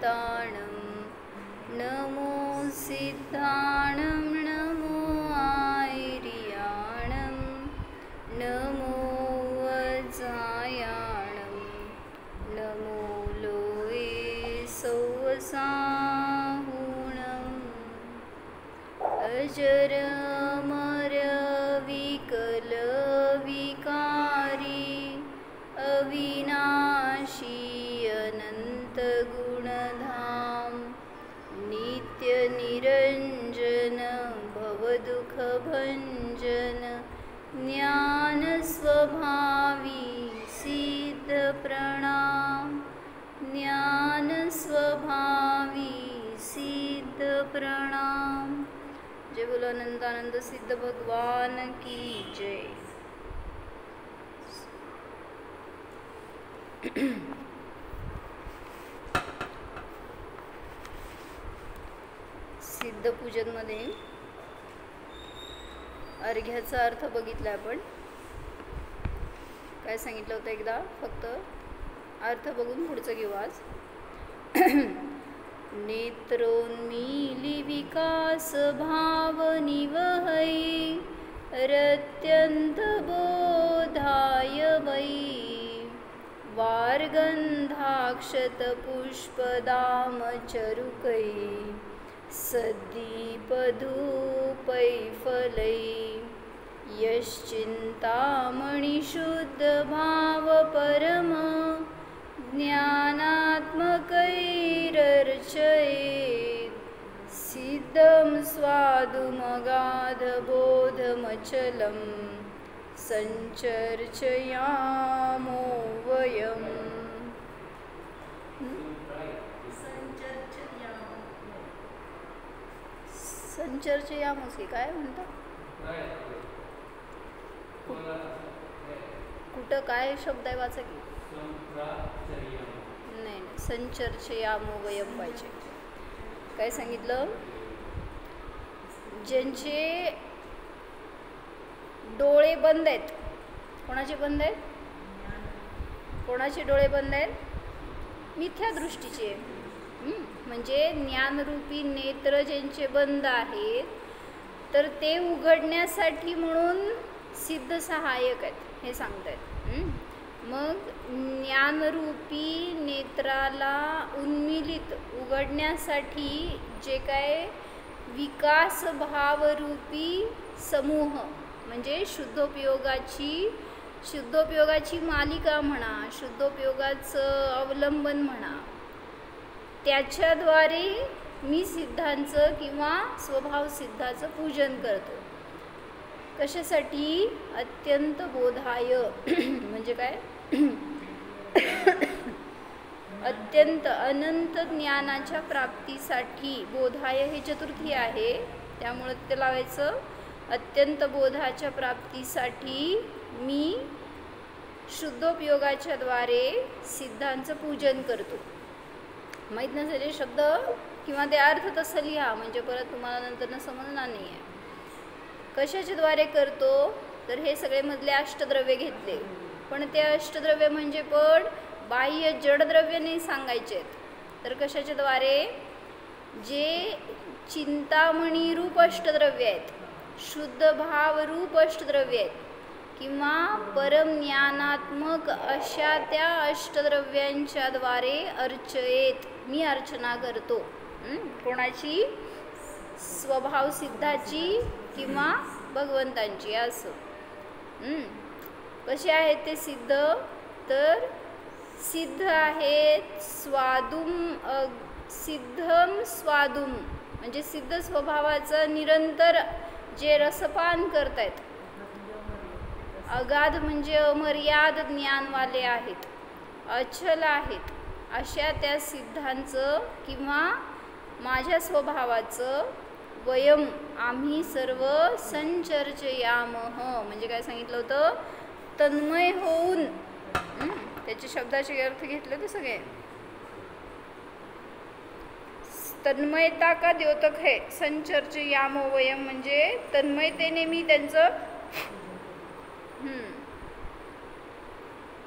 सिद्धाणं नमो सिद्धाणं नमो आयर्याणं नमो वज्रायाणं नमो लोये सौवसाहुणम् अजरमर विकल विकारी अविनाशी अनंत गुणधाम नित्य निरंजन भवदुख भंजन ज्ञान स्वभावी सिद्ध प्रणाम ज्ञान स्वभावी सिद्ध प्रणाम। जय बोलो अनंतानंद सिद्ध भगवान की जय। सिद्ध पूजन मध्ये अर्घ्याचा अर्थ बघितला आपण। काय सांगितलं होतं एकदा, फक्त अर्थ बघून पुढचं घेऊ आज। नेत्रोन्मीली विकास भाव निवहै रत्यंत बोधाय वै वार्गंधाक्षत पुष्पदाम चरुकै सद्दीपधूपै फलै यश्चिंतामणि शुद्ध भाव परम ज्ञानात्मकैरर्चयेत् सिद्धं स्वादुमगाध बोधमचलं संचर्चयामो वयम्। संचर्चयामोस की काय म्हणतात, कुठं काय शब्द आहे वाचा की? नाही, संचर्चयामो वयम पाहिजे। काय सांगितलं? ज्यांचे डोळे बंद आहेत, कोणाचे बंद आहेत? कोणाचे डोळे बंद आहेत? मिथ्या दृष्टीचे, म्हणजे ज्ञानरूपी नेत्र ज्यांचे बंद आहेत, तर ते उघडण्यासाठी म्हणून सिद्ध सहाय्यक आहेत हे सांगतायत। मग ज्ञानरूपी नेत्राला उन्मिलित उघडण्यासाठी जे काय विकास भावरूपी समूह, म्हणजे शुद्धोपयोगाची मालिका म्हणा, शुद्धोपयोगाचं अवलंबन म्हणा, त्याच्याद्वारे मी सिद्धांचं किंवा स्वभाव सिद्धाचं पूजन करतो। कशासाठी? अत्यंत बोधाय म्हणजे काय? अत्यंत अनंत ज्ञानाच्या प्राप्तीसाठी। बोधाय हे चतुर्थी आहे, त्यामुळे ते लावायचं अत्यंत बोधाच्या प्राप्तीसाठी मी शुद्धोपयोगाच्या द्वारे सिद्धांचं पूजन करतो। माहीत नसेल शब्द किंवा ते अर्थ तसं लिहा, म्हणजे परत तुम्हाला नंतर समजणार नाही आहे। कशाच्या द्वारे करतो? तर हे सगळे मधले अष्टद्रव्य घेतले, पण ते अष्टद्रव्य म्हणजे पण बाह्य जडद्रव्य नाही सांगायचे आहेत। तर कशाच्या द्वारे? जे चिंतामणी रूप अष्टद्रव्य आहेत, शुद्ध भाव रूप अष्टद्रव्य आहेत, किंवा परमज्ञानात्मक अशा त्या अष्टद्रव्यांच्या द्वारे अर्चयेत मी अर्चना करतो। कोणाची? स्वभाव सिद्धाची किंवा भगवंतांची असं। कसे आहेत ते सिद्ध? तर सिद्ध आहेत सिद्धम स्वादुम, म्हणजे सिद्ध स्वभावाचं निरंतर जे रसपान करतायत, अगाध म्हणजे अमर्याद ज्ञानवाले आहेत, अचल आहेत, अशा त्या सिद्धांचं किंवा माझ्या स्वभावाचं वयम आम्ही सर्व संचर्चयामः, म्हणजे काय सांगितलं होतं? तन्मय होऊन। त्याचे शब्दाचे अर्थ घेतले ते सगळे। तन्मयता का द्योतक है, संचर्चयामो वयम म्हणजे तन्मयतेने मी त्यांचं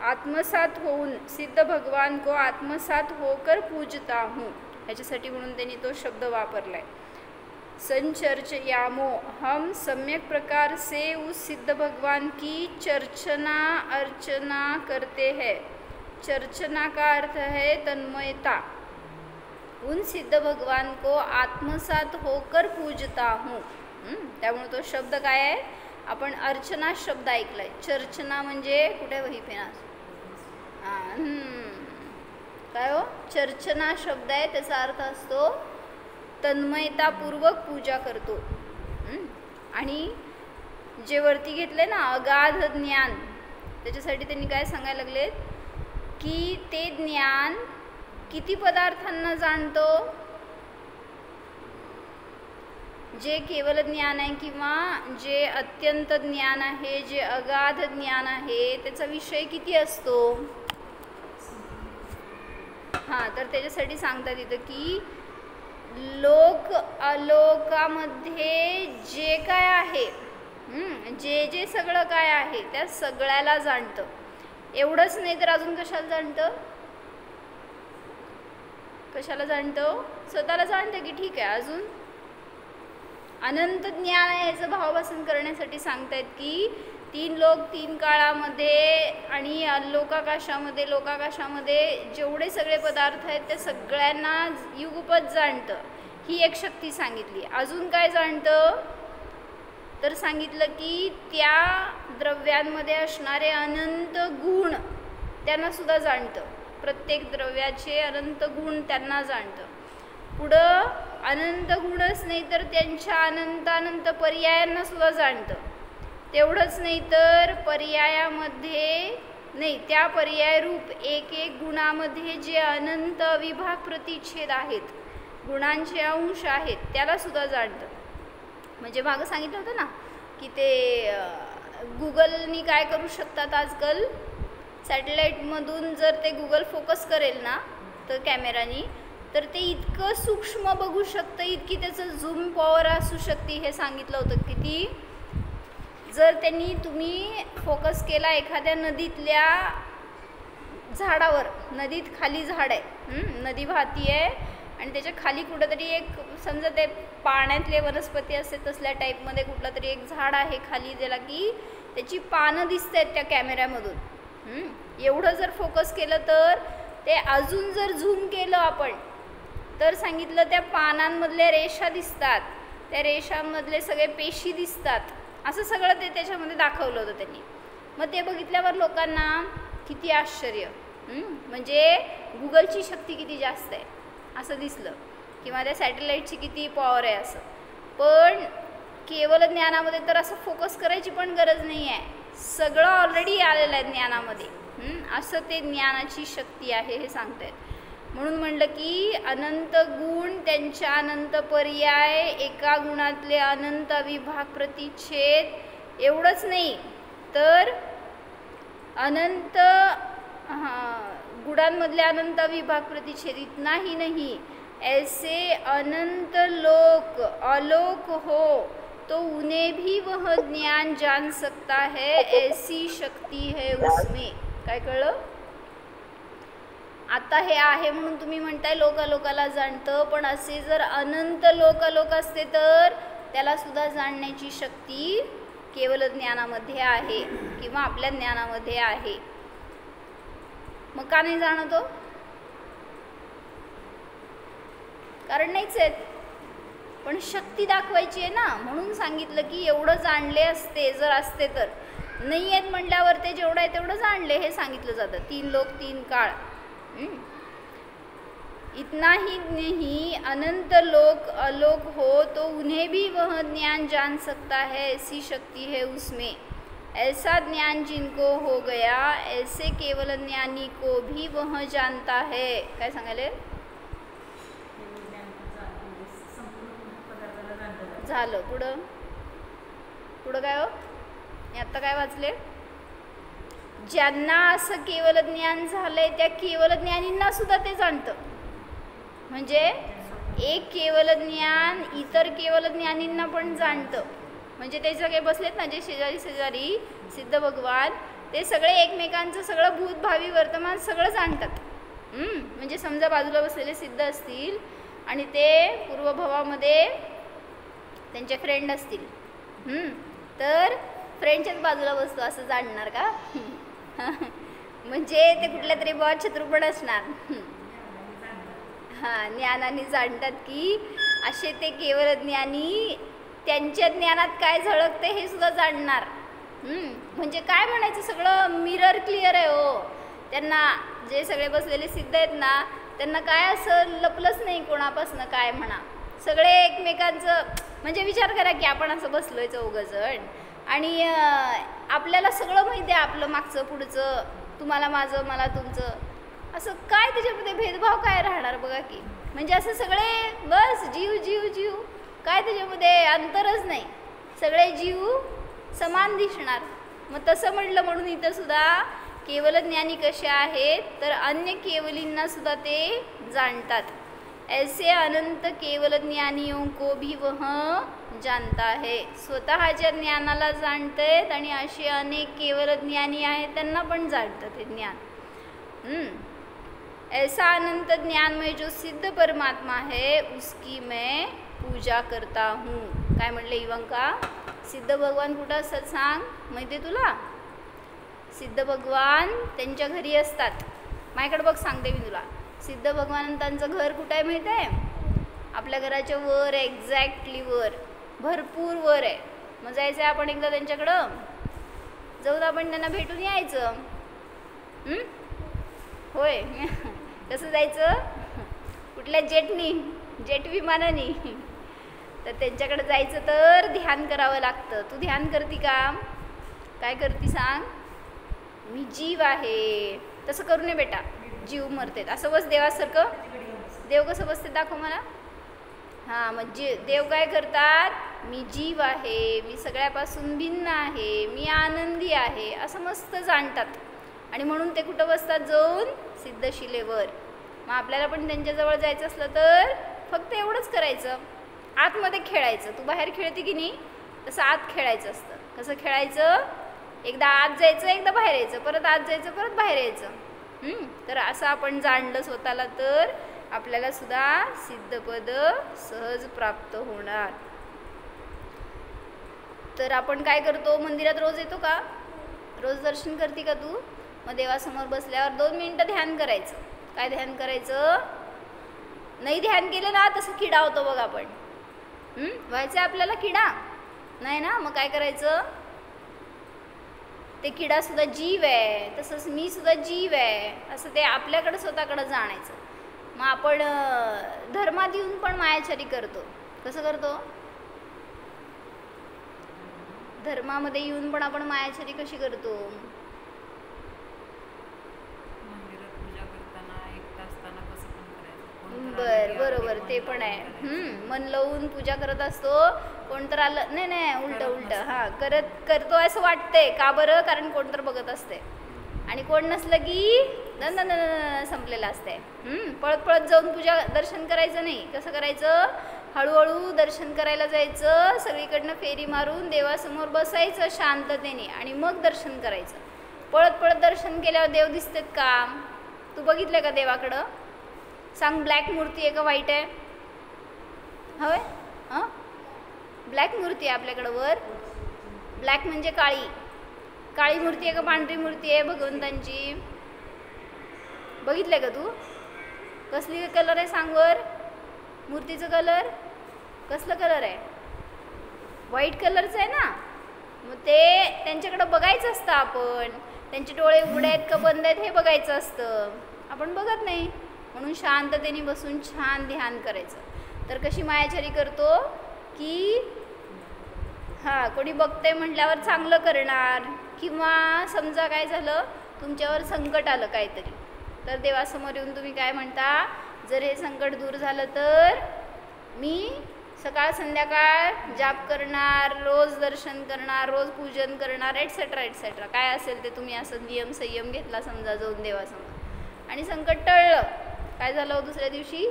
आत्मसात होऊन, सिद्ध भगवान को आत्मसात होकर पूजता हूँ। ह्याच्यासाठी म्हणून त्यांनी तो शब्द वापरलाय. संचर्चयामो, हम सम्यक प्रकार से उस सिद्ध भगवान की चर्चना अर्चना करते हैं. चर्चना का अर्थ है तन्मयता. उन सिद्ध भगवान को आत्मसात होकर पूजता हूँ. त्यामुळे तो शब्द काय आहे, आपण अर्चना शब्द ऐकलाय. चर्चना म्हणजे कुठे वही पेनास काय हो, चर्चना शब्द आहे, त्याचा अर्थ असतो तन्मयतापूर्वक पूजा करतो. आणि जे वरती घेतले ना अगाध ज्ञान, त्याच्यासाठी त्यांनी काय सांगायला लागले की ते ज्ञान किती पदार्थांना जाणतो. जे केवल ज्ञान आहे किंवा जे अत्यंत ज्ञान आहे, जे अगाध ज्ञान आहे, त्याचा विषय किती असतो. हां, तर त्याच्यासाठी सांगतात इथं की लोक अलोकामध्ये जे काय आहे, जे सगळं काय आहे त्या सगळ्याला जाणतं. एवढंच नाही तर अजून कशाला जाणतं, कशाला जाणतं, स्वतःला जाणतं की ठीक आहे. अजून अनंत ज्ञान आहे याचं भावभासन करण्यासाठी सांगतायत की 3 लोक 3 काळामध्ये आणि लोकाकाशामध्ये जेवढे सगळे पदार्थ आहेत त्या सगळ्यांना युगपत जाणतं. ही एक शक्ती सांगितली. अजून काय जाणतं तर सांगितलं की त्या द्रव्यांमध्ये असणारे अनंत गुण त्यांना सुद्धा जाणतं. प्रत्येक द्रव्याचे अनंत गुण त्यांना जाणतं. पुढं अनंत गुणच नाही तर त्यांच्या अनंत पर्यायांना सुद्धा जाणतं. तेवढंच नाही तर पर्यायामध्ये नाही, त्या पर्याय रूप एक गुणामध्ये जे अनंत विभाग प्रतिच्छेद आहेत, गुणांचे अंश आहेत, त्याला सुद्धा जाणतं. म्हणजे मागं सांगितलं होतं ना की ते गुगलनी काय करू शकतात आजकाल, सॅटेलाईटमधून जर ते गुगल फोकस करेल ना तर कॅमेरानी, तर ते इतकं सूक्ष्म बघू शकतं, इतकी त्याचं झूम पॉवर असू शकते. हे सांगितलं होतं किती, जर त्यांनी तुम्ही फोकस केला एखाद्या नदीतल्या झाडावर, नदीत खाली झाड आहे, नदी वाहती आहे आणि त्याच्या खाली कुठंतरी एक समजा ते पाण्यातले वनस्पती असते तसल्या टाईपमध्ये कुठलं तरी एक झाड आहे खाली, ज्याला की त्याची पानं दिसत आहेत त्या कॅमेऱ्यामधून. एवढं जर फोकस केलं तर ते अजून जर झूम केलं आपण तर सांगितलं त्या पानांमधल्या रेषा दिसतात, त्या रेषांमधले सगळे पेशी दिसतात. असं सगळं ते त्याच्यामध्ये दाखवलं होतं त्यांनी. मग ते बघितल्यावर लोकांना किती आश्चर्य, म्हणजे गुगलची शक्ती किती जास्त आहे असं दिसलं, किंवा त्या सॅटेलाईटची किती पॉवर आहे असं. पण केवळ ज्ञानामध्ये तर असं फोकस करायची पण गरज नाही आहे, सगळं ऑलरेडी आलेलं आहे ज्ञानामध्ये. असं ते ज्ञानाची शक्ती आहे हे सांगतायत. म्हणून म्हणलं की अनंत गुण, त्यांच्या अनंत पर्याय, एका गुणातले अनंत विभाग प्रतिच्छेद, एवढंच नाही तर अनंत गुणांमधले अनंत विभाग प्रतिच्छेद. इतना ही नहीं, ऐसे अनंत लोक अलोक हो तो उन्हें भी वह ज्ञान जान सकता है, ऐसी शक्ती है उसमें. काय कळलं? आता हे आहे म्हणून तुम्ही म्हणताय लोकाला जाणतं, पण असे जर अनंत लोक असते तर त्याला सुद्धा जाणण्याची शक्ती केवळ ज्ञानामध्ये आहे किंवा आपल्या ज्ञानामध्ये आहे. मग का नाही जाणतो? कारण नाहीच आहेत, पण शक्ती दाखवायची आहे ना, म्हणून सांगितलं की एवढं जाणले असते जर असते तर. नाही आहेत म्हटल्यावर ते जेवढं आहे तेवढं जाणले हे सांगितलं जातं. 3 लोक 3 काळ. इतना ही नहीं, अनंत लोक अलोक हो तो उन्हें भी वह ज्ञान जान सकता है, ऐसी शक्ति है उसमें. ऐसा ज्ञान जिनको हो गया, ऐसे केवल ज्ञानी को भी वह जानता है. काय सांगायले? झालं. पुढं काय हो? मी आत्ता काय वाचले? ज्यांना असं केवल ज्ञान झालंय त्या केवल ज्ञानींना सुद्धा ते जाणतं. म्हणजे एक केवल ज्ञान इतर केवल ज्ञानींना पण जाणतं. म्हणजे ते सगळे बसलेत ना जे शेजारी सिद्ध भगवान, ते सगळे एकमेकांचं सगळं भूत भावी वर्तमान सगळं जाणतात. म्हणजे समजा बाजूला बसलेले सिद्ध असतील आणि ते पूर्वभावामध्ये त्यांचे फ्रेंड असतील, तर फ्रेंडच्याच बाजूला बसतो असं जाणणार का? म्हणजे ते कुठल्या तरी बहुत शत्रुपण असणार. हां, ज्ञानाने जाणतात की असे ते केवळ ज्ञानी त्यांच्या ज्ञानात काय झळकते हे सुद्धा जाणणार. म्हणजे काय म्हणायचं, सगळं मिरर क्लिअर आहे हो. त्यांना जे सगळे बसलेले सिद्ध आहेत ना, त्यांना काय असं लपलंच नाही कोणापासनं काय म्हणा. सगळे एकमेकांचं म्हणजे विचार करा की आपण असं बसलोय चौघजण आणि आपल्याला सगळं माहिती आहे, आपलं मागचं पुढचं, तुम्हाला माझं मला तुमचं, असं काय त्याच्यामध्ये भेदभाव काय राहणार बघा की. म्हणजे असं सगळे बस जीव जीव जीव, काय त्याच्यामध्ये अंतरच नाही, सगळे जीव समान दिसणार. मग तसं म्हटलं म्हणून इथं सुद्धा केवल ज्ञानी कसे आहेत तर अन्य केवलींना सुद्धा ते जाणतात. ऐसे अनंत केवल ज्ञानियों को भी वह जानता है. स्वतःच्या ज्ञानाला जाणतात आणि असे अनेक केवल ज्ञानी आहेत त्यांना पण जाणतात हे ज्ञान. ऐसा अनंत ज्ञान में जो सिद्ध परमात्मा है उसकी मैं पूजा करता हूँ. काय म्हटले इवंका? सिद्ध भगवान कुठं असतात सांग, माहिती आहे तुला? सिद्ध भगवान त्यांच्या घरी असतात. माझ्याकडे बघ, सांगते मी तुला. सिद्ध भगवानंतांचं घर कुठं आहे माहीत आहे? आपल्या घराच्या वर आहे, एक्झॅक्टली वर, भरपूर वर आहे. मग जायचं आहे आपण एकदा त्यांच्याकडं, जाऊन आपण त्यांना भेटून यायचं. होय. कसं जायचं? कुठल्या जेटनी, जेट विमानाने. तर त्यांच्याकडे जायचं तर ध्यान करावं लागतं. तू ध्यान करती का? काय करती सांग? मी जीव आहे. तसं करू नये बेटा, जीव मरते. असं बस देवासारखं. देव कसं बसते दाखव मला. हां, मग देव काय करतात? मी जीव आहे, मी सगळ्यापासून भिन्न आहे, मी आनंदी आहे, असं मस्त जाणतात. आणि म्हणून ते कुठं बसतात? जाऊन सिद्धशिलेवर. मग आपल्याला पण त्यांच्याजवळ जायचं असलं तर फक्त एवढंच करायचं, आतमध्ये खेळायचं. तू बाहेर खेळते की नाही, तसं आत खेळायचं असतं. कसं खेळायचं? एकदा आत जायचं, एकदा बाहेर यायचं, परत आत जायचं, परत बाहेर यायचं. तर असं आपण जाणलं स्वतःला तर आपल्याला सुद्धा सिद्धपद सहज प्राप्त होणार. तर आपण काय करतो? मंदिरात रोज येतो का? रोज दर्शन करते का तू? मग देवासमोर बसल्यावर 2 मिनिटं ध्यान करायचं. काय ध्यान करायचं? नाही ध्यान केलं ना तसं किडा होतो बघ आपण. व्हायचं आपल्याला किडा नाही ना. मग काय करायचं? ते किडा सुद्धा जीव आहे, तसंच मी सुद्धा जीव आहे, असं ते आपल्याकडं स्वतःकडं जाणायचं. मग आपण धर्मात येऊन पण मायाचारी करतो. कसं करतो? धर्मामध्ये येऊन पण आपण मायाचारी कशी करतो? बरोबर, ते पण आहे. मन लावून पूजा करत असतो, कोणतर आलं नाही उलट हां करतो असं वाटतंय. का बरं? कारण कोणतर बघत असते आणि कोण नसलं की संपलेलं असते. पळत पळत जाऊन पूजा दर्शन करायचं नाही. कसं करायचं? हळूहळू दर्शन करायला जायचं, सगळीकडनं फेरी मारून देवासमोर बसायचं शांततेने आणि मग दर्शन करायचं. पळत पळत दर्शन केल्यावर देव दिसतात का? तू बघितलं का देवाकडं? सांग, ब्लॅक मूर्ती आहे का व्हाईट आहे? होय, ब्लॅक मूर्ती आहे आपल्याकडं वर. ब्लॅक म्हणजे काळी. काळी मूर्ती आहे का पांढरी मूर्ती आहे भगवंतांची? बघितलं का तू? कसली कलर आहे सांग वर? मूर्तीचं कलर कसलं कलर आहे? व्हाईट कलरचं आहे ना. मग ते त्यांच्याकडं बघायचं असतं आपण. त्यांचे डोळे उघडे आहेत का बंद आहेत हे बघायचं असतं. आपण बघत नाही, म्हणून शांततेने बसून छान ध्यान करायचं. तर कशी मायाचारी करतो की कोणी बघतंय म्हटल्यावर चांगलं करणार, किंवा समजा काय झालं तुमच्यावर संकट आलं काहीतरी, तर देवासमोर येऊन तुम्ही काय म्हणता? जर हे संकट दूर झालं तर मी सकाळ संध्याकाळ जाप करणार, रोज दर्शन करणार, रोज पूजन करणार, एटसेट्रा एटसेट्रा. काय असेल ते तुम्ही असं नियम संयम घेतला समजा जाऊन देवासमोर, आणि संकट टळलं. काय झालं? दुसऱ्या दिवशी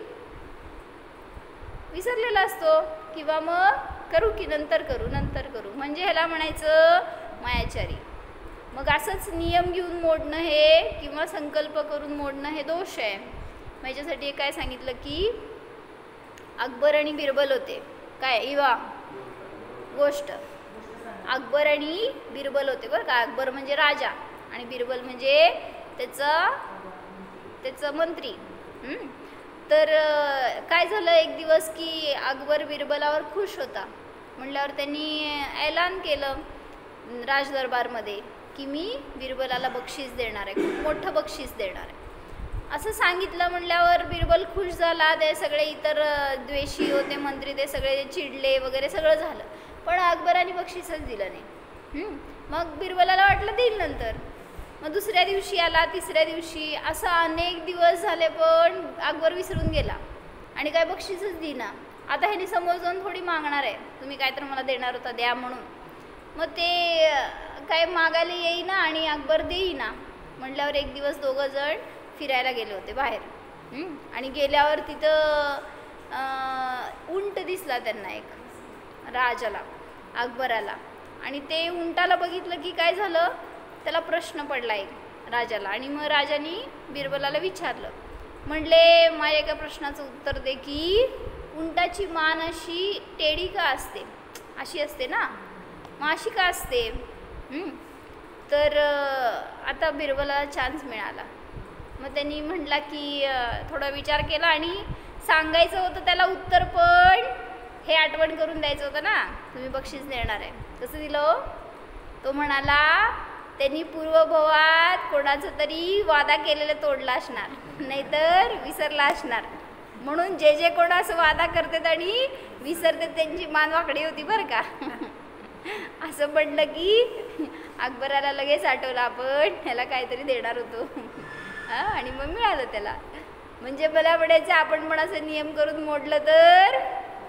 विसरलेला असतो, किंवा मग करू की नंतर करू. म्हणजे ह्याला म्हणायचं मायाचारी. मग असंच नियम घेऊन मोडणं हे किंवा संकल्प करून मोडणं हे दोष आहे. मग याच्यासाठी काय सांगितलं की अकबर आणि बिरबल होते. काय इवा गोष्ट, अकबर आणि बिरबल होते बरं का. अकबर म्हणजे राजा आणि बिरबल म्हणजे त्याचं मंत्री. तर काय झालं एक दिवस की अकबर बिरबलावर खुश होता. म्हटल्यावर त्यांनी ऐलान केलं राजदरबारमध्ये की मी बिरबलाला बक्षीस देणार आहे, खूप मोठं बक्षीस देणार आहे असं सांगितलं. म्हटल्यावर बिरबल खुश झाला. ते सगळे इतर द्वेषी होते मंत्री ते सगळे चिडले वगैरे सगळं झालं, पण अकबराने बक्षीसच दिलं नाही. मग बिरबलाला वाटलं देईल नंतर. मग दुसऱ्या दिवशी आला, तिसऱ्या दिवशी, असं अनेक दिवस झाले पण अकबर विसरून गेला आणि काय बक्षीसच देईना. आता ह्याने समोर जाऊन थोडी मागणार आहे, तुम्ही काय तर मला देणार होता द्या म्हणून. मग ते काय मागायला येईना आणि अकबर देईना. म्हटल्यावर एक दिवस दोघं जण फिरायला गेले होते बाहेर आणि गेल्यावर तिथं उंट दिसला त्यांना एक राजाला, अकबराला. आणि ते उंटाला बघितलं की काय झालं, त्याला प्रश्न पडला एक राजाला. आणि मग राजाने बिरबलाला विचारलं, म्हणले माझ्या एका प्रश्नाचं उत्तर दे की उंटाची मान अशी टेढी का असते, अशी असते ना, मग अशी का असते. तर आता बिरबलाला चान्स मिळाला. मग त्यांनी म्हटला की थोडा विचार केला आणि सांगायचं होतं त्याला उत्तर, पण हे आठवण करून द्यायचं होतं ना तुम्ही बक्षीस देणार आहे. कसं दिलं, तो म्हणाला त्यांनी पूर्वभवात कोणाचं तरी वादा केलेलं तोडला असणार, नाहीतर विसरला असणार. म्हणून जे जे कोण असं वादा करतात आणि विसरतात त्यांची मान वाकडी होती बरं का. असं पडलं की अकबराला लगेच आठवलं आपण ह्याला काहीतरी देणार होतो आणि मग मिळालं त्याला. म्हणजे मला म्हणायचं आपण पण असं नियम करून मोडलं तर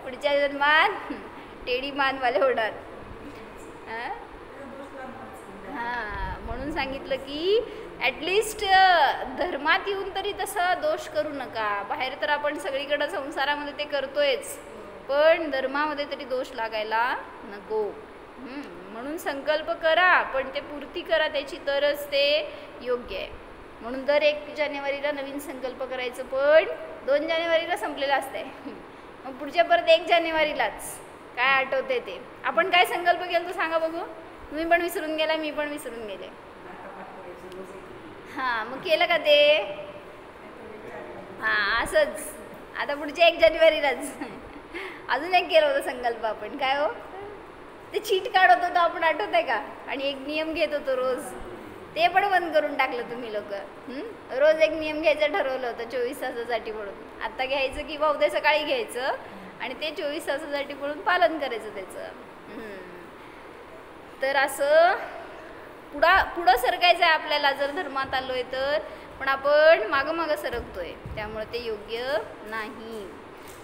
पुढच्या जन्मात टेढी मानवाले होणार. हां, म्हणून सांगितलं की ॲटलिस्ट धर्मात येऊन तरी तसा दोष करू नका. बाहेर तर आपण सगळीकडं संसारामध्ये ते करतोयच, पण धर्मामध्ये तरी दोष लागायला नको. म्हणून संकल्प करा, पण ते पूर्ती करा त्याची, तरच ते योग्य आहे. म्हणून दर 1 जानेवारीला नवीन संकल्प करायचं, पण 2 जानेवारीला संपलेलं असतंय. मग पुढच्या परत 1 जानेवारीलाच काय आठवते ते आपण काय संकल्प केला तो सांगा बघू. तुम्ही पण विसरून गेला, मी पण विसरून गेले. हां, मग केलं का ते? हां, असंच आता पुढच्या 1 जानेवारीलाच अजून एक केलं होतं संकल्प आपण. काय हो, ते चीट काढत होतो आपण, आठवत आहे का? आणि एक नियम घेत होतो रोज, ते पण बंद करून टाकलं तुम्ही लोक. रोज एक नियम घ्यायचं ठरवलं होतं 24 तासासाठी म्हणून. आत्ता घ्यायचं किंवा उद्या सकाळी घ्यायचं आणि ते 24 तासासाठी म्हणून पालन करायचं त्याचं. तर असं पुढं सरकायचं आहे आपल्याला जर धर्मात आलोय तर, पण आपण मागं सरकतोय, त्यामुळे ते योग्य नाही.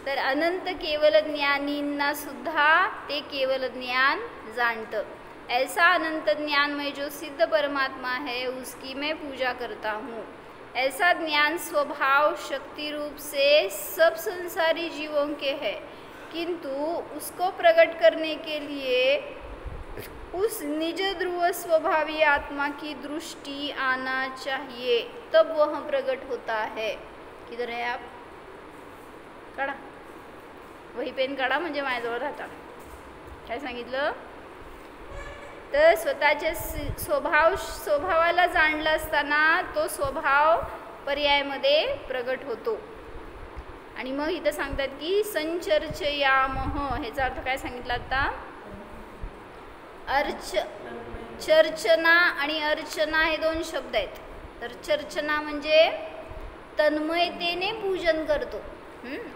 तर अनंत केवल ज्ञानींना सुद्धा ते केवल ज्ञान जाणतं. ऐसा अनंत ज्ञान में जो सिद्ध परमात्मा है उसकी मैं पूजा करता हूँ. ऐसा ज्ञान स्वभाव शक्ति रूप से सब संसारी जीवों के है, किंतु उसको प्रकट करने के लिए उस निज ध्रुव स्वभावी आत्मा की दृष्टि आना चाहिए, तब वह प्रकट होता है. किधर है आप? काढा वही पेन काढा, म्हणजे माझ्याजवळ राहता. काय सांगितलं तर स्वतःच्या स्वभावाला जाणलं असताना तो स्वभाव पर्यायामध्ये प्रगट होतो. आणि मग इथं सांगतात की संचर्चयामः, ह्याचा अर्थ काय सांगितलं आता? चर्चना आणि अर्चना हे 2 शब्द आहेत. तर चर्चना म्हणजे तन्मयतेने पूजन करतो,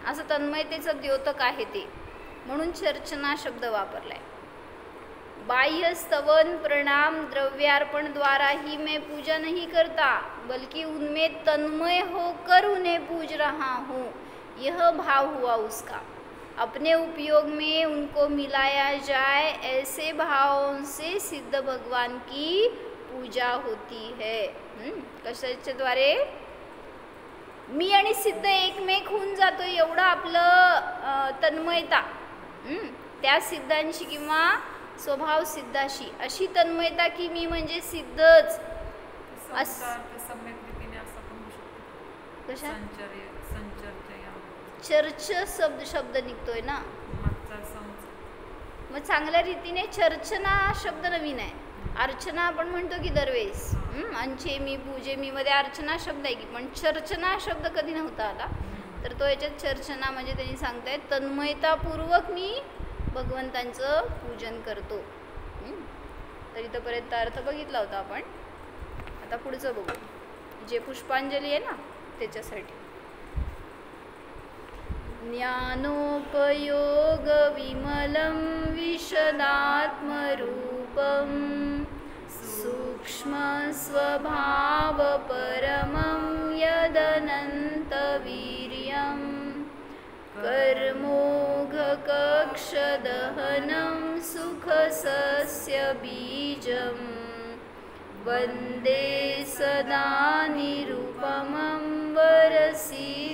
असं तन्मयतेचं द्योतक आहे ते, म्हणून चर्चना शब्द वापरलाय. बाह्य स्तवन प्रणाम द्रव्यार्पण द्वारा ही मैं पूजा नहीं करता, बल्कि उनमें तन्मय होकर उन्हें पूज रहा हूँ, यह भाव हुआ उसका. अपने उपयोग में उनको मिलाया जाए, ऐसे भावों से सिद्ध भगवान की पूजा होती है. कशाच्या द्वारे? मी आणि सिद्ध एकमेक होऊन जातो एवढं आपलं तन्मयता, त्या सिद्धांची किंवा स्वभाव सिद्धाशी, अशी तन्मयता की मी म्हणजे सिद्धच. कशा चर्च शब्द निघतोय ना, मग चांगल्या रीतीने चर्चना शब्द नवीन आहे. अर्चना आपण म्हणतो की दरवेळेस अंचे मी पूजे मी मध्ये अर्चना शब्द आहे की, पण चर्चना शब्द कधी नव्हता आला. तर तो याच्यात चर्चना म्हणजे त्यांनी सांगतायत तन्मयतापूर्वक मी भगवंतांचं पूजन करतो. तर इथंपर्यंत अर्थ बघितला होता आपण. आता पुढचं बघू, जे पुष्पांजली आहे ना त्याच्यासाठी. ज्ञानोपयोग विमलं विशदात्मरूपं सूक्ष्म स्वभाव परमं यदनन्तवीर्यं कर्मोघकक्षदहनं सुखसस्यबीजं वन्दे सदा निरुपमं वरसिद्धचक्रम्.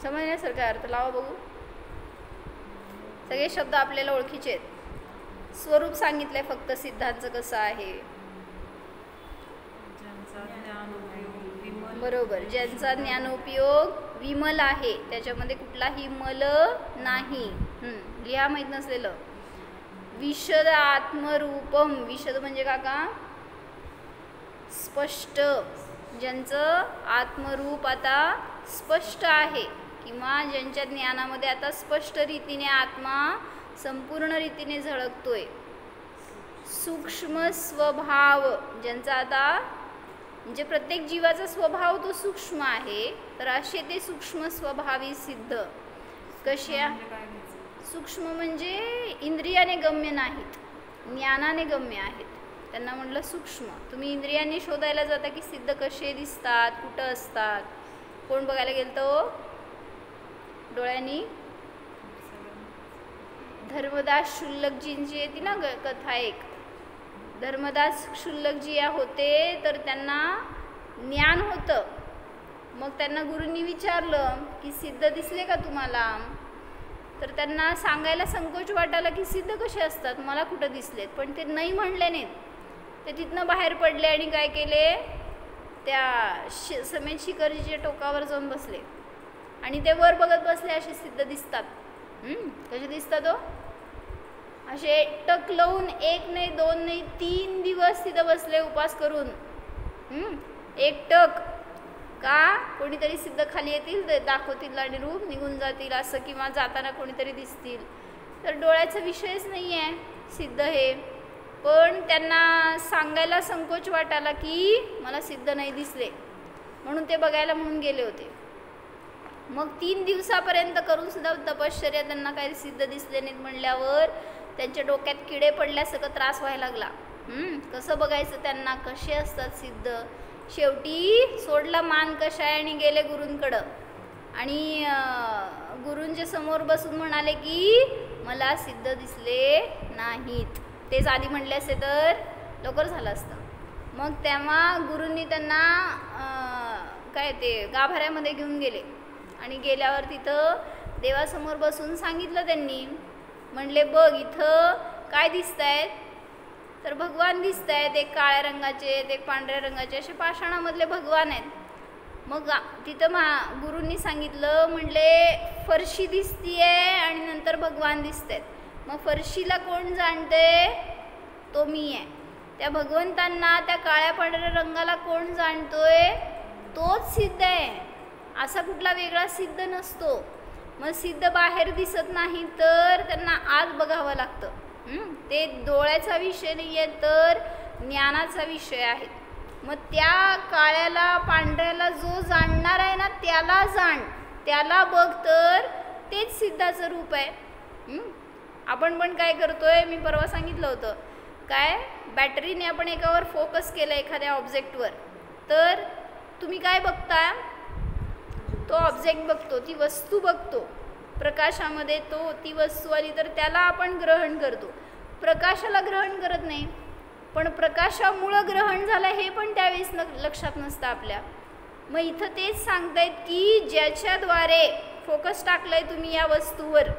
समजण्यासारखा अर्थ लावा बघू. सगळे शब्द आपल्याला ओळखीचे आहेत. स्वरूप सांगितलंय फक्त सिद्धांचं कसं आहे. बरोबर, ज्यांचा ज्ञानोपयोग विमल आहे, त्याच्यामध्ये कुठलाही मल नाही. लिहा माहीत नसलेलं. विशद आत्मरूपम, विशद म्हणजे काका स्पष्ट, ज्यांचं आत्मरूप आता स्पष्ट आहे किंवा ज्यांच्या ज्ञानामध्ये आता स्पष्ट रीतीने आत्मा संपूर्ण रीतीने झळकतोय. सूक्ष्म स्वभाव, ज्यांचा आता म्हणजे प्रत्येक जीवाचा स्वभाव तो सूक्ष्म आहे, तर असे ते सूक्ष्म स्वभावी सिद्ध. कशा सूक्ष्म म्हणजे इंद्रियाने गम्य नाहीत, ज्ञानाने गम्य आहेत, त्यांना म्हटलं सूक्ष्म. तुम्ही इंद्रियांनी शोधायला जाता की सिद्ध कसे दिसतात, कुठं असतात. कोण बघायला गेलं तो डोळ्यांनी? धर्मदास शुल्लकजींची येते ना कथा एक. धर्मदास शुल्लकजी या होते, तर त्यांना ज्ञान होतं. मग त्यांना गुरूंनी विचारलं की सिद्ध दिसले का तुम्हाला? तर त्यांना सांगायला संकोच वाटायला की सिद्ध कसे असतात, मला कुठं दिसलेत. पण ते नाही म्हणले नाहीत. ते तिथनं बाहेर पडले आणि काय केले, त्या समेत शिखरजीच्या टोकावर जाऊन बसले आणि ते वर बघत बसले. असे सिद्ध दिसतात. कसे दिसतात हो? असे टक लावून, एक नाही दोन नाही 3 दिवस तिथं बसले उपास करून. एक टक का? कोणीतरी सिद्ध खाली येतील, दाखवतील आणि रूप निघून जातील असं, किंवा जाताना कोणीतरी दिसतील. तर डोळ्याचा विषयच नाही आहे सिद्ध हे. पण त्यांना सांगायला संकोच वाटायला की मला सिद्ध नाही दिसले, म्हणून ते बघायला म्हणून गेले होते. मग 3 दिवसापर्यंत करून सुद्धा तपश्चर्या त्यांना काही सिद्ध दिसले नाहीत म्हणल्यावर त्यांच्या डोक्यात किडे पडल्यासारखं त्रास व्हायला लागला. कसं बघायचं त्यांना, कसे असतात सिद्ध. शेवटी सोडला मान कशाय आणि गेले गुरूंकडं. आणि गुरूंच्या समोर बसून म्हणाले की मला सिद्ध दिसले नाहीत. तेच आधी म्हणले असते तर लवकर झालं असतं. मग तेव्हा गुरूंनी त्यांना काय ते गाभाऱ्यामध्ये घेऊन गेले आणि गेल्यावर तिथं देवासमोर बसून सांगितलं त्यांनी. म्हणले बघ इथं काय दिसत आहेत? तर भगवान दिसत आहेत. एक काळ्या रंगाचे, एक पांढऱ्या रंगाचे, असे पाषाणामधले भगवान आहेत. मग तिथं गुरूंनी सांगितलं, म्हणले फरशी दिसतीये आणि नंतर भगवान दिसत आहेत. मग फरशीला कोण जाणते? तो मी आहे. त्या भगवंतांना, त्या काळ्या पांढऱ्या रंगाला कोण जाणतोय? तोच सिद्ध आहे. असा कुठला वेगळा सिद्ध नसतो. मग सिद्ध बाहेर दिसत नाही तर त्यांना आत बघावं लागतं. ते डोळ्याचा विषय नाही आहे, तर ज्ञानाचा विषय आहे. मग त्या काळ्याला पांढऱ्याला जो जाणणार आहे ना, त्याला जाण, त्याला बघ, तर तेच सिद्धाचं रूप आहे. आपण पण काय करतोय, मी परवा सांगितलं होतं काय, बॅटरीने आपण एकावर फोकस केलं एखाद्या ऑब्जेक्टवर, तर तुम्ही काय बघता? तो ऑब्जेक्ट बघतो, ती वस्तू बघतो. प्रकाशामध्ये ती वस्तू आली तर त्याला आपण ग्रहण करतो. प्रकाशाला ग्रहण करत नाही. पण प्रकाशामुळं ग्रहण झालं हे पण त्यावेळेस लक्षात नसतं आपल्या. मग इथं तेच सांगतायत की ज्याच्याद्वारे फोकस टाकलाय तुम्ही या वस्तूवर,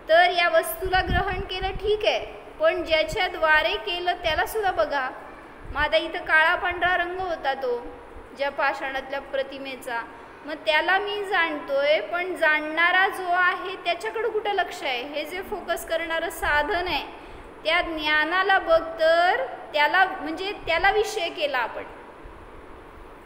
तर या वस्तूला ग्रहण केलं ठीक आहे, पण ज्याच्याद्वारे केलं त्याला सुद्धा बघा. मग आता इथं काळा पांढरा रंग होता तो ज्या पाषाणातल्या प्रतिमेचा, मग त्याला मी जाणतोय, पण जाणणारा जो आहे त्याच्याकडे कुठं लक्ष आहे? हे जे फोकस करणारं साधन आहे त्या ज्ञानाला बघ, तर त्याला म्हणजे त्याला विषय केला आपण,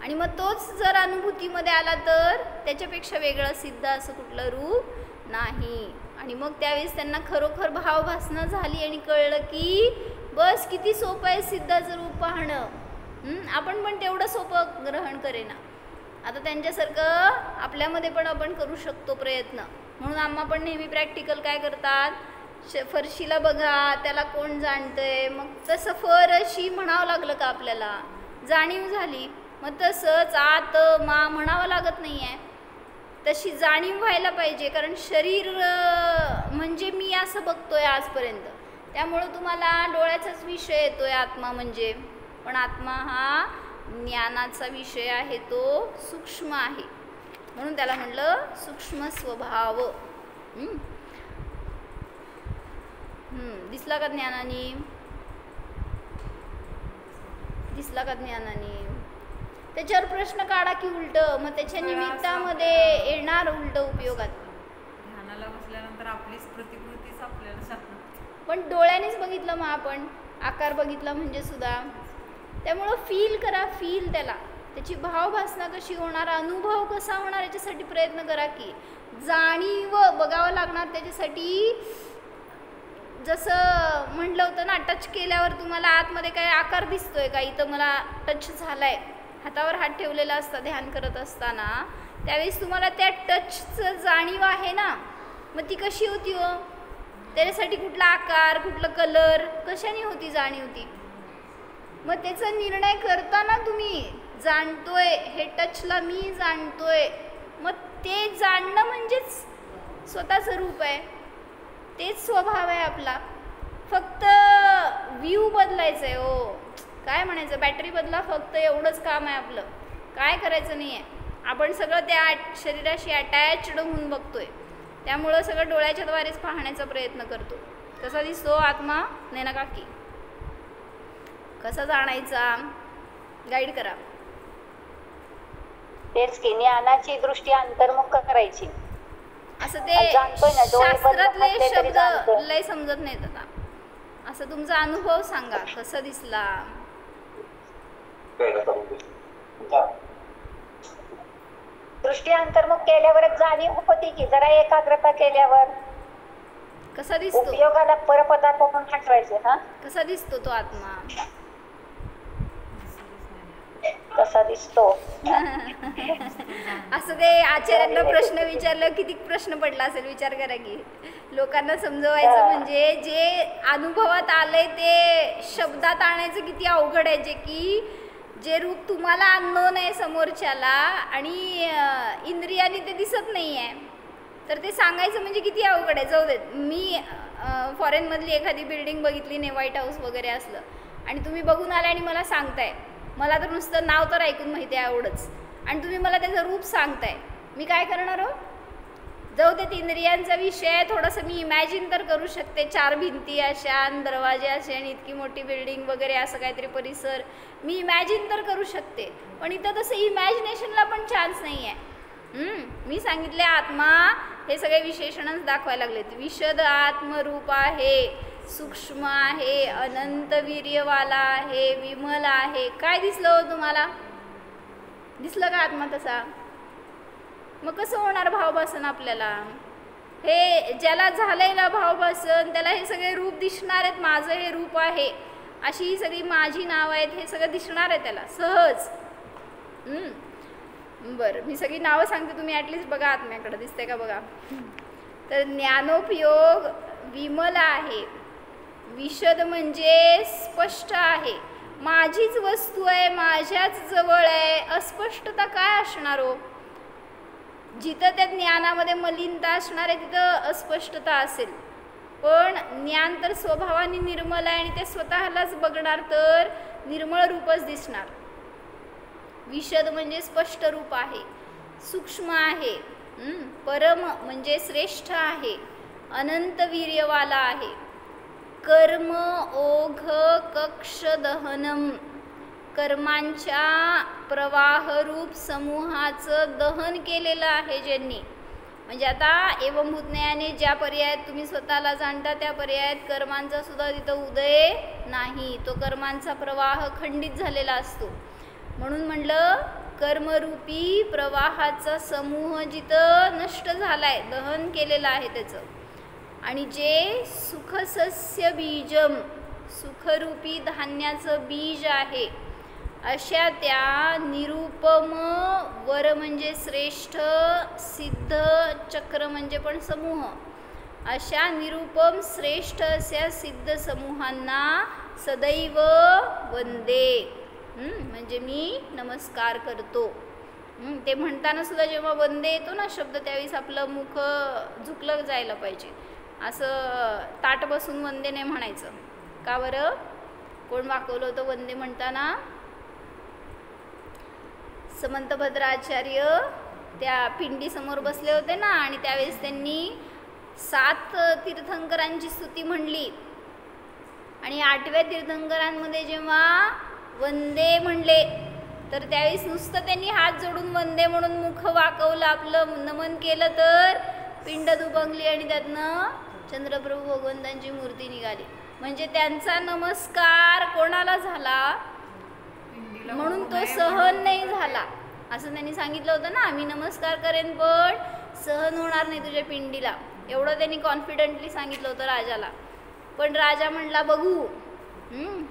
आणि मग तोच जर अनुभूतीमध्ये आला तर त्याच्यापेक्षा वेगळं सिद्ध असं कुठलं रूप नाही. आणि मग त्यावेळेस त्यांना खरोखर भावभासना झाली आणि कळलं की बस किती सोपं आहे सिद्धाचं रूप पाहणं. आपण पण तेवढं सोपं ग्रहण करेना. आता त्यांच्यासारखं आपल्यामध्ये पण आपण करू शकतो प्रयत्न. म्हणून आम्हा पण नेहमी प्रॅक्टिकल काय करतात, फरशीला बघा त्याला कोण जाणतंय, मग तसं फरशी म्हणावं लागलं का आपल्याला, जाणीव झाली. मग तसंच आत मा म्हणावं लागत नाही आहे, तशी जाणीव व्हायला पाहिजे. कारण शरीर म्हणजे मी असं बघतोय आजपर्यंत, त्यामुळं तुम्हाला डोळ्याचाच विषय येतोय आत्मा म्हणजे, पण आत्मा हा ज्ञानाचा विषय आहे, तो सूक्ष्म आहे. म्हणून त्याला म्हणलं सूक्ष्म स्वभाव. दिसला का ज्ञानाने? दिसला का ज्ञानाने? त्याच्यावर प्रश्न काढा की उलट, मग त्याच्या निमित्तामध्ये येणार उलट उपयोगात. ध्यानाला बसल्यानंतर आपलीच प्रतिकृतीच आपल्याला, पण डोळ्यानेच बघितलं मग आपण, आकार बघितला म्हणजे सुद्धा. त्यामुळं फील करा, फील त्याला, त्याची भावभासना कशी होणार, अनुभव कसा होणार याच्यासाठी प्रयत्न करा की. जाणीव बघावं लागणार त्याच्यासाठी. जसं म्हटलं होतं ना, टच केल्यावर तुम्हाला आतमध्ये काय आकार दिसतोय का, इथं मला टच झालाय, हातावर हात ठेवलेला असता ध्यान करत असताना, त्यावेळेस तुम्हाला त्या टचचं जाणीव आहे ना, मग ती कशी होती हो? त्याच्यासाठी कुठला आकार, कुठलं कलर, कशाने होती जाणीव ती? मग त्याचा निर्णय करताना तुम्ही जाणतोय, हे टचला मी जाणतोय, मग ते जाणणं म्हणजेच स्वतःचं रूप आहे, तेच स्वभाव आहे आपला. फक्त व्ह्यू बदलायचं आहे हो, काय म्हणायचं, बॅटरी बदला, फक्त एवढंच काम आहे आपलं. काय करायचं नाही आहे. आपण सगळं त्या शरीराशी अटॅच्ड होऊन बघतोय, त्यामुळं सगळं डोळ्याच्या द्वारेच पाहण्याचा प्रयत्न करतो. कसा दिसतो आत्मा? नैना काकी कसा जाणायचा? गाईड करा. तेच की ज्ञानाची दृष्टी अंतर्मुख करायची. असं ते शास्त्रातले शब्द लय समजत नाहीत आता. असं तुमचा अनुभव सांगा, कसं दिसला? दृष्टी अंतर्मुख केल्यावरच जाणीव होती की, जरा एकाग्रता केल्यावर. कसा दिसतो उपयोगाला परपदार्थ म्हणून हटवायचे. हा, कसा दिसतो तो आत्मा? कसा दिसतो? असं ते आचार्यांना प्रश्न विचारलं, किती प्रश्न पडला असेल विचार करा की. लोकांना समजवायचं म्हणजे जे अनुभवात आलंय ते शब्दात आणायचं किती अवघड आहे. जे रूप तुम्हाला अननोन आहे समोरच्याला आणि इंद्रियाने ते दिसत नाही आहे, तर ते सांगायचं म्हणजे किती अवघड आहे. जाऊ देत, मी फॉरेनमधली एखादी बिल्डिंग बघितली नाही, व्हाईट हाऊस वगैरे असलं, आणि तुम्ही बघून आले आणि मला सांगताय, मला तर नुसतं नाव तर ऐकून माहिती आहे एवढंच, आणि तुम्ही मला त्याचं रूप सांगताय, मी काय करणार हो? जाऊ देत, इंद्रियांचा विषय थोडंसं मी इमॅजिन तर करू शकते. 4 भिंती अशा, दरवाजे असे, आणि इतकी मोठी बिल्डिंग वगैरे, असं काहीतरी परिसर मी इमॅजिन तर करू शकते. पण इथं तसं इमॅजिनेशनला पण चान्स नाही आहे. मी सांगितले आत्मा हे सगळे विशेषणच दाखवायला लागलेत. विशद आत्मरूप आहे, सूक्ष्म आहे, अनंत वीर्यवाला आहे, विमल आहे. काय दिसलं हो तुम्हाला? दिसलं का आत्मा तसा? मग कसं होणार भावभासन आपल्याला? हे ज्याला झालंय ना भावभासन, त्याला हे सगळे रूप दिसणार आहेत. माझं हे रूप आहे, अशी ही सगळी माझी नावं आहेत, हे सगळं दिसणार आहे त्याला सहज. बरं, मी सगळी नावं सांगते, तुम्ही ॲटलिस्ट बघा आत्म्याकडं दिसते का बघा. तर ज्ञानोपयोग विमल आहे, विशद म्हणजे स्पष्ट आहे, माझीच वस्तू आहे, माझ्याच जवळ आहे. अस्पष्टता काय असणार हो? जिथं त्या ज्ञानामध्ये मलिनता असणार आहे तिथं अस्पष्टता असेल. पण ज्ञान तर स्वभावाने निर्मल आहे आणि ते स्वतःलाच बघणार तर निर्मळ रूपच दिसणार. विशद म्हणजे स्पष्ट रूप आहे, सूक्ष्म आहे, परम म्हणजे श्रेष्ठ आहे, अनंत वीर्यवाला आहे. कर्म ओघ कक्ष दहनम, कर्मांच्या प्रवाहरूप समूहाचं दहन केलेलं आहे ज्यांनी. म्हणजे आता एवंभूत ज्ञानाने ज्या पर्यायात तुम्ही स्वतःला जाणता त्या पर्यायात कर्मांचा सुद्धा तिथं उदय नाही, तो कर्मांचा प्रवाह खंडित झालेला असतो. म्हणून म्हणलं कर्मरूपी प्रवाहाचा समूह जिथं नष्ट झालाय, दहन केलेलं आहे त्याचं. आणि जे सुखसस्य बीजम, सुखरूपी धान्याचं बीज आहे, अशा त्या निरुपम, वर म्हणजे श्रेष्ठ, सिद्ध, चक्र म्हणजे पण समूह, अशा निरुपम श्रेष्ठ अशा सिद्ध समूहांना सदैव वंदे, म्हणजे मी नमस्कार करतो. ते म्हणताना सुद्धा जेव्हा वंदे येतो ना शब्द, त्यावेळेस आपलं मुख झुकलं जायला पाहिजे. असं ताट बसून वंदे नाही म्हणायचं. का बरं? कोण वाकवलं होतं वंदे म्हणताना? समंतभद्राचार्य त्या पिंडीसमोर बसले होते ना, आणि त्यावेळेस त्यांनी 7 तीर्थंकरांची स्तुती म्हणली, आणि 8व्या तीर्थंकरांमध्ये जेव्हा वंदे म्हणले तर त्यावेळेस नुसतं त्यांनी हात जोडून वंदे म्हणून मुख वाकवलं, आपलं नमन केलं, तर पिंड दुभंगली आणि त्यातनं चंद्रप्रभू भगवंतांची मूर्ती निघाली. म्हणजे त्यांचा नमस्कार कोणाला झाला? म्हणून तो सहन नाही झाला. असं त्यांनी सांगितलं होतं ना, मी नमस्कार करेन पण सहन होणार नाही तुझ्या पिंडीला, एवढं त्यांनी कॉन्फिडेंटली सांगितलं होतं राजाला. पण राजा म्हणला बघू,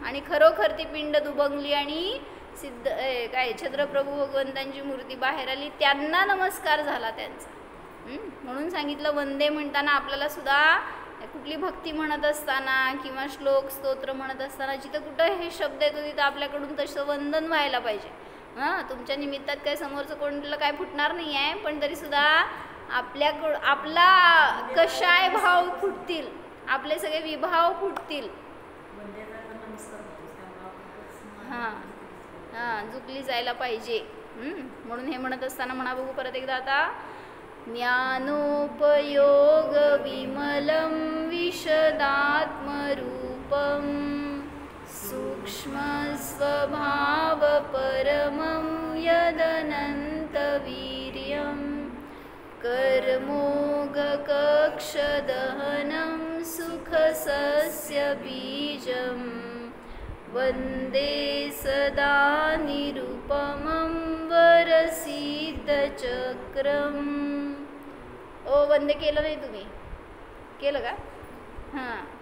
आणि खरोखर ती पिंड दुभंगली आणि सिद्ध काय चंद्रप्रभू भगवंतांची मूर्ती बाहेर आली, त्यांना नमस्कार झाला त्यांचा. म्हणून सांगितलं वंदे म्हणताना आपल्याला सुद्धा कुठली भक्ती म्हणत असताना किंवा श्लोक स्तोत्र म्हणत असताना जिथं कुठं हे शब्द येतो तिथं आपल्याकडून तसं वंदन व्हायला पाहिजे. तुमच्या निमित्तात काही समोरचं कोणाला काय फुटणार नाही आहे, पण तरीसुद्धा आपला कशाय भाव फुटतील, आपले सगळे विभाव फुटतील. झुकली जायला पाहिजे. म्हणून हे म्हणत असताना म्हणा बघू परत एकदा आता. ज्ञानोपयोग विमलं विशदात्मरूपं, सूक्ष्म स्वभाव परमं यदनन्तवीर्यं, कर्मोघकक्षदहनं सुखसस्य बीजं, वंदे सदा निरुपमं वरसिद्धचक्रम. ओ वंदे केलं नाही तुम्ही? केलं का?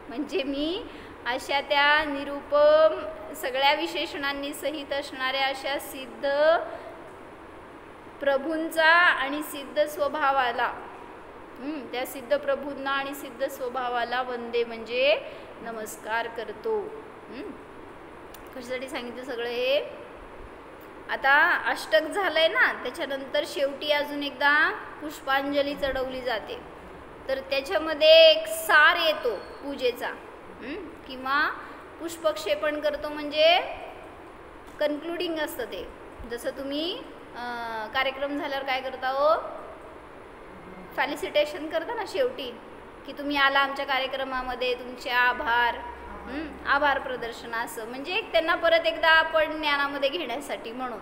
म्हणजे मी अशा त्या निरुपम सगळ्या विशेषणांनी सहित असणाऱ्या अशा सिद्ध प्रभूंचा आणि सिद्ध स्वभावाला, त्या सिद्ध प्रभूंना आणि सिद्ध स्वभावाला वंदे म्हणजे नमस्कार करतो. कशासाठी सांगितलं सगळं हे? आता अष्टक झालंय ना, त्याच्यानंतर शेवटी अजून एकदा पुष्पांजली चढवली जाते. तर त्याच्यामध्ये एक सार येतो पूजेचा, किंवा पुष्पक्षेपण करतो, म्हणजे कन्क्लुडिंग असतं ते. जसं तुम्ही कार्यक्रम झाल्यावर काय करता हो, फॅलिसिटेशन करता ना शेवटी, की तुम्ही आला आमच्या कार्यक्रमामध्ये, तुमचे आभार, आभार प्रदर्शन, असं म्हणजे एक त्यांना परत एकदा आपण ज्ञानामध्ये घेण्यासाठी. म्हणून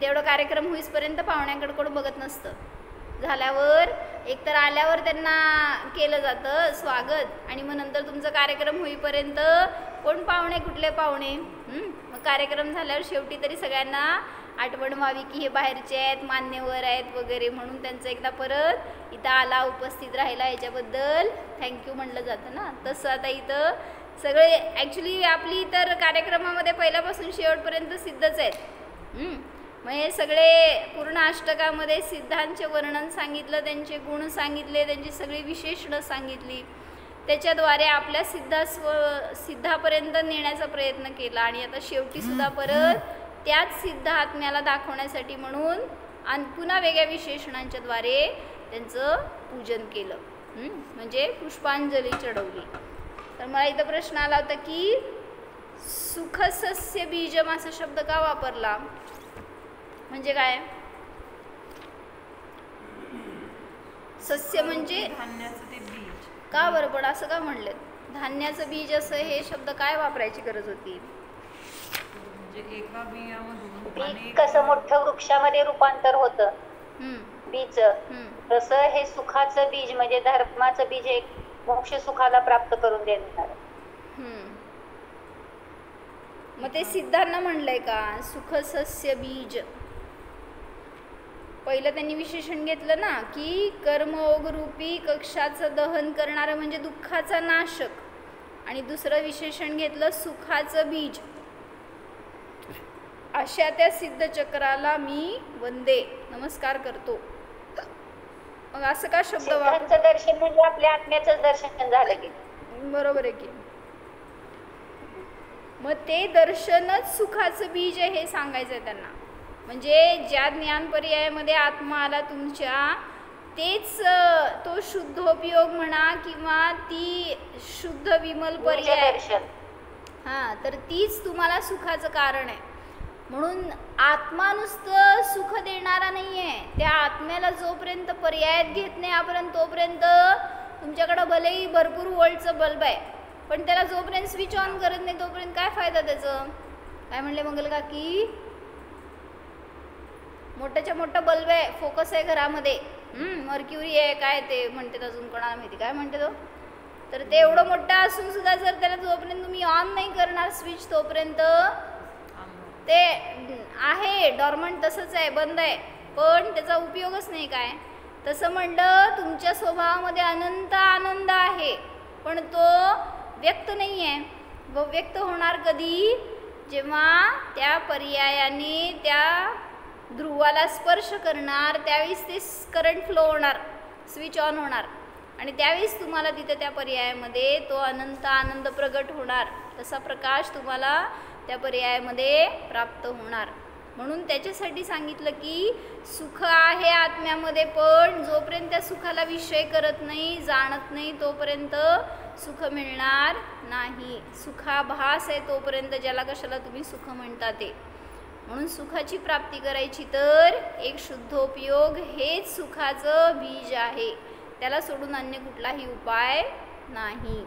तेवढं कार्यक्रम होईपर्यंत पाहुण्यांकडे कोण बघत नसतं. झाल्यावर एकतर आल्यावर त्यांना केलं जातं स्वागत, आणि मग नंतर तुमचा कार्यक्रम होईपर्यंत कोण पाहुणे, कुठले पाहुणे. मग कार्यक्रम झाल्यावर शेवटी तरी सगळ्यांना आठवण व्हावी की हे बाहेरचे आहेत, मान्यवर आहेत वगैरे, म्हणून त्यांचं एकदा परत इथं आला, उपस्थित राहिला, याच्याबद्दल थँक्यू म्हणलं जातं ना. तसं आता इथं सगळे ॲक्च्युली आपली तर कार्यक्रमामध्ये पहिल्यापासून शेवटपर्यंत सिद्धच आहेत. मग हे सगळे पूर्ण अष्टकामध्ये सिद्धांचे वर्णन सांगितलं, त्यांचे गुण सांगितले, त्यांची सगळी विशेषणं सांगितली, त्याच्याद्वारे आपल्या सिद्धापर्यंत नेण्याचा प्रयत्न केला. आणि आता शेवटीसुद्धा परत त्याच सिद्ध आत्म्याला दाखवण्यासाठी म्हणून पुन्हा वेगळ्या विशेषणांच्याद्वारे त्यांचं पूजन केलं, म्हणजे पुष्पांजली चढवली. तर मला इथं प्रश्न आला होता की सुखसस्य बीजम असा शब्द का वापरला, म्हणजे काय? सस्य म्हणजे धान्याचं ते बीज. का बरं पण असं का म्हणलेत? धान्याचं बीज असं हे शब्द काय वापरायची गरज होती? म्हणजे एका बियामधून बीज कसं मोठं वृक्षामध्ये रूपांतर होतं बीज, तसं हे सुखाचं बीज म्हणजे धर्माचं बीज हे मोक्ष सुखाला प्राप्त करून देणार. मग ते सिद्धांना म्हणलंय का सुखसस्य बीज? पहिलं त्यांनी विशेषण घेतलं ना की कर्मयोगरूपी कक्षाचं दहन करणारं म्हणजे दुःखाचा नाशक, आणि दुसरं विशेषण घेतलं सुखाचं बीज. अशा त्या सिद्ध चक्राला मी वंदे नमस्कार करतो. मग असं का शब्द सिद्धांचं दर्शन म्हणजे आपल्या आत्म्याचं दर्शन झालं की बरोबर आहे की. मग ते दर्शनच सुखाचं बीज आहे हे सांगायचं आहे त्यांना. म्हणजे ज्या ज्ञान पर्यायामध्ये आत्मा आला तुमच्या, तेच तो शुद्धोपयोग म्हणा किंवा ती शुद्ध विमल पर्याय, हां, तर तीच तुम्हाला सुखाचं कारण आहे. म्हणून आत्मा नुसतं सुख देणारा नाही आहे. त्या आत्म्याला जोपर्यंत पर्यायात घेत नाही आपण तोपर्यंत तुमच्याकडं भलेही भरपूर वोल्टचं बल्ब आहे, पण त्याला जोपर्यंत स्विच ऑन करत नाही तोपर्यंत काय फायदा त्याचं? काय म्हणले मंगल काकी? मोठ्याच्या मोठा बल्ब आहे, फोकस आहे घरामध्ये, मर्क्युरी आहे, काय ते म्हणते अजून कोणाला माहिती काय म्हणते तो, तर ते एवढं मोठं असून सुद्धा जर त्याला जोपर्यंत तुम्ही ऑन नाही करणार स्विच तोपर्यंत ते आहे डॉर्मंट, तसंच आहे, बंद आहे, पण त्याचा उपयोगच नाही. काय तसं म्हणलं तुमच्या स्वभावामध्ये अनंत आनंद आहे पण तो व्यक्त नाही आहे. व व्यक्त होणार कधी? जेव्हा त्या पर्यायाने त्या ध्रुवाला स्पर्श करणार त्यावेळेस ते करंट फ्लो होणार, स्विच ऑन होणार, आणि त्यावेळेस तुम्हाला तिथे त्या पर्यायामध्ये तो अनंत आनंद प्रगट होणार. तसा प्रकाश तुम्हाला त्या पर्यायामध्ये प्राप्त होणार. म्हणून त्याच्यासाठी सांगितलं की सुख आहे आत्म्यामध्ये, पण जोपर्यंत त्या सुखाला विषय करत नाही, जाणत नाही, तोपर्यंत सुख मिळणार नाही. सुखाभास आहे तोपर्यंत ज्याला कशाला तुम्ही सुख म्हणता ते. म्हणून सुखाची प्राप्ती करायची तर एक शुद्धोपयोग हेच सुखाचं बीज आहे, त्याला सोडून अन्य कुठलाही उपाय नाही.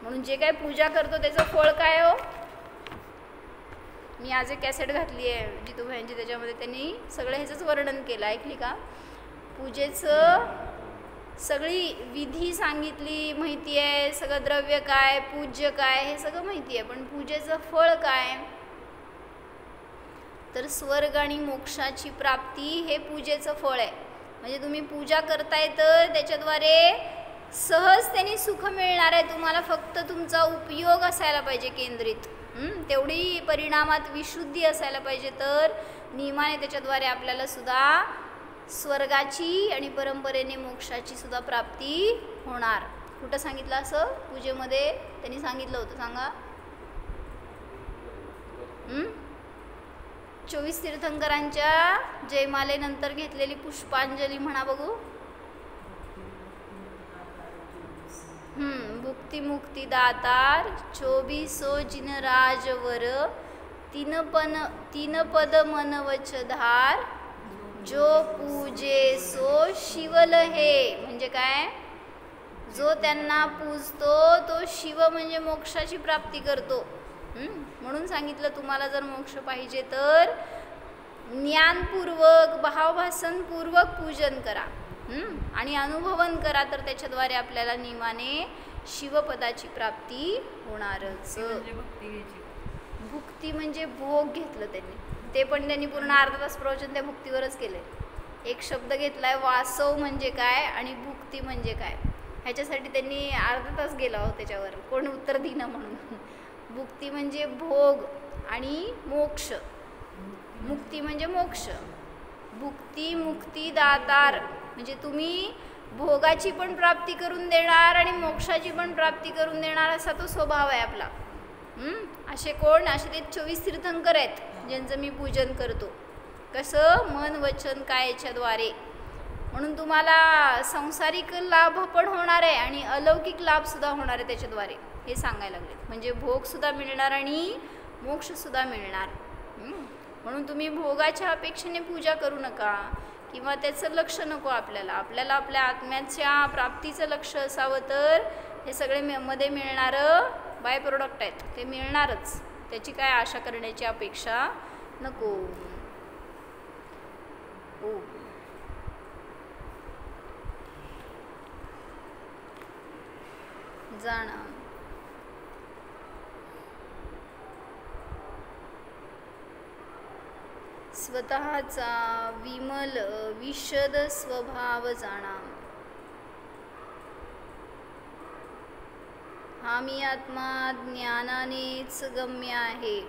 म्हणून जे काय पूजा करतो त्याचं फळ काय हो? मी आज एक कॅसेट घातली आहे जितू भाईंची, त्याच्यामध्ये त्यांनी सगळं ह्याचंच वर्णन केलं, ऐकली का? पूजेचं सगळी विधी सांगितली, माहिती आहे, सगळं द्रव्य काय, पूज्य काय, हे सगळं माहिती आहे, पण पूजेचं फळ काय? तर स्वर्ग आणि मोक्षाची प्राप्ती हे पूजेचं फळ आहे. म्हणजे तुम्ही पूजा करताय तर त्याच्याद्वारे सहज त्यांनी सुख मिळणार आहे तुम्हाला, फक्त तुमचा उपयोग असायला पाहिजे केंद्रित, तेवढी परिणामात विशुद्धी असायला पाहिजे, तर नियमाने त्याच्याद्वारे आपल्याला सुद्धा स्वर्गाची आणि परंपरेने मोक्षाची सुद्धा प्राप्ती होणार. कुठं सांगितलं असं पूजेमध्ये? त्यांनी सांगितलं होतं, सांगा. 24 तीर्थंकरांच्या जयमालेनंतर घेतलेली पुष्पांजली म्हणा बघू. भुक्ती मुक्ती दातार 24 जिन राजवर, तीन पद मन वचधार, जो पूजे सो शिवल हे. म्हणजे काय? जो त्यांना पूजतो तो शिव म्हणजे मोक्षाची प्राप्ती करतो. म्हणून सांगितलं तुम्हाला जर मोक्ष पाहिजे तर ज्ञानपूर्वक भावभासनपूर्वक पूजन करा आणि अनुभवन करा, तर त्याच्याद्वारे आपल्याला नियमाने शिवपदाची प्राप्ती होणारच. भुक्ती म्हणजे भोग घेतलं त्यांनी, ते पण त्यांनी पूर्ण अर्धा तास प्रवचन त्या भुक्तीवरच केले. एक शब्द घेतलाय वासव म्हणजे काय आणि भुक्ती म्हणजे काय, ह्याच्यासाठी त्यांनी अर्धा तास गेला हो त्याच्यावर, कोण उत्तर दिना म्हणून. भुक्ती म्हणजे भोग आणि मोक्ष, मुक्ती म्हणजे मोक्ष. भुक्ती मुक्ती दातार म्हणजे तुम्ही भोगाची पण प्राप्ती करून देणार आणि मोक्षाची पण प्राप्ती करून देणार, असा तो स्वभाव आहे आपला. असे कोण? असे ते 24 तीर्थंकर आहेत ज्यांचं मी पूजन करतो. कसं? मन वचन कायाच्याद्वारे. म्हणून तुम्हाला सांसारिक लाभ पण होणार आहे आणि अलौकिक लाभसुद्धा होणार आहे त्याच्याद्वारे, हे सांगायला लागले. म्हणजे भोगसुद्धा मिळणार आणि मोक्षसुद्धा मिळणार. म्हणून तुम्ही भोगाच्या अपेक्षेने पूजा करू नका किंवा त्याचं लक्ष नको आपल्याला. आपल्याला आपल्या आत्म्याच्या प्राप्तीचं लक्ष असावं, तर हे सगळे मध्ये मिळणारं बाय प्रोडक्ट आहेत, ते मिळणारच. त्याची काय आशा करण्याची अपेक्षा नको. ओ जाणा स्वतःचा विमल विशद स्वभाव जाणा. हा मी आत्मा ज्ञानानेच गम्य आहे.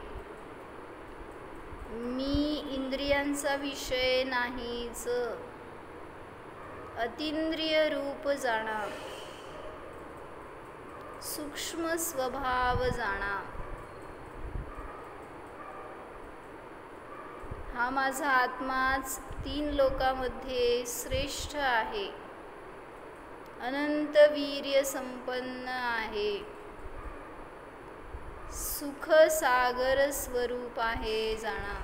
मी इंद्रियांचा विषय नाहीच. अतींद्रिय रूप जाणा. सूक्ष्म स्वभाव जाणा. हा माझा आत्माच 3 लोकांमध्ये श्रेष्ठ आहे. अनंत वीर्य संपन्न आहे. सुख सागर स्वरूप आहे जाणा.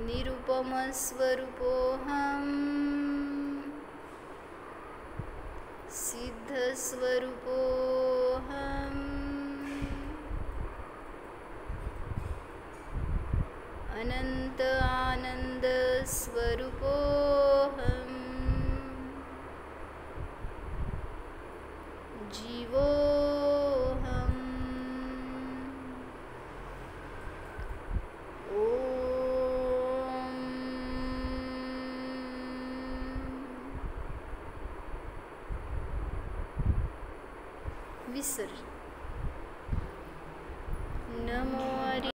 निरुपम स्वरूपोहम. सिद्ध स्वरूपोहम. अनंत आनंद स्वरूपोहम. जीवोहम. ओम विसर्जन.